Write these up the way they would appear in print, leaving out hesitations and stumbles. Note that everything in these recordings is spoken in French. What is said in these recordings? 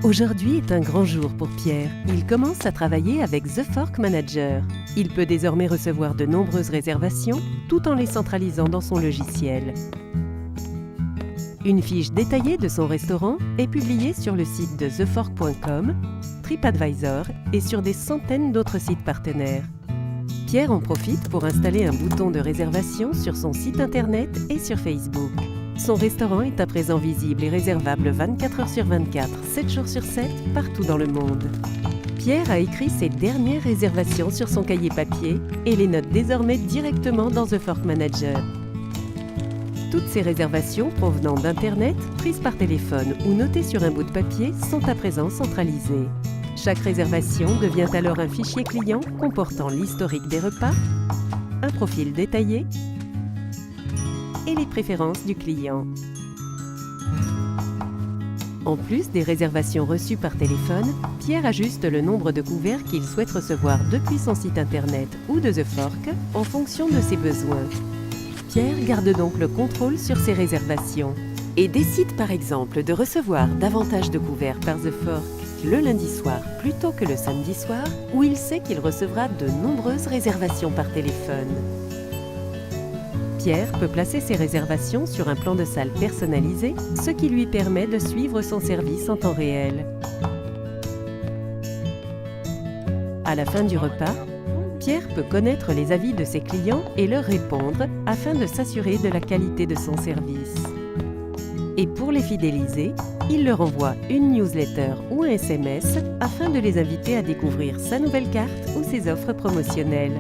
Aujourd'hui est un grand jour pour Pierre. Il commence à travailler avec The Fork Manager. Il peut désormais recevoir de nombreuses réservations tout en les centralisant dans son logiciel. Une fiche détaillée de son restaurant est publiée sur le site de thefork.com, TripAdvisor et sur des centaines d'autres sites partenaires. Pierre en profite pour installer un bouton de réservation sur son site internet et sur Facebook. Son restaurant est à présent visible et réservable 24 heures sur 24, 7 jours sur 7, partout dans le monde. Pierre a écrit ses dernières réservations sur son cahier papier et les note désormais directement dans The Fork Manager. Toutes ces réservations provenant d'Internet, prises par téléphone ou notées sur un bout de papier sont à présent centralisées. Chaque réservation devient alors un fichier client comportant l'historique des repas, un profil détaillé et les préférences du client. En plus des réservations reçues par téléphone, Pierre ajuste le nombre de couverts qu'il souhaite recevoir depuis son site internet ou de The Fork en fonction de ses besoins. Pierre garde donc le contrôle sur ses réservations et décide par exemple de recevoir davantage de couverts par The Fork le lundi soir plutôt que le samedi soir où il sait qu'il recevra de nombreuses réservations par téléphone. Pierre peut placer ses réservations sur un plan de salle personnalisé, ce qui lui permet de suivre son service en temps réel. À la fin du repas, Pierre peut connaître les avis de ses clients et leur répondre afin de s'assurer de la qualité de son service. Et pour les fidéliser, il leur envoie une newsletter ou un SMS afin de les inviter à découvrir sa nouvelle carte ou ses offres promotionnelles.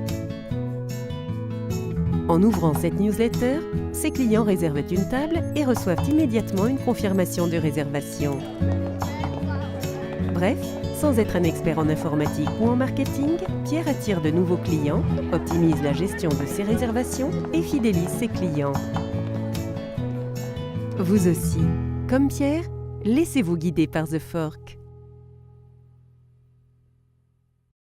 En ouvrant cette newsletter, ses clients réservent une table et reçoivent immédiatement une confirmation de réservation. Bref, sans être un expert en informatique ou en marketing, Pierre attire de nouveaux clients, optimise la gestion de ses réservations et fidélise ses clients. Vous aussi, comme Pierre, laissez-vous guider par The Fork.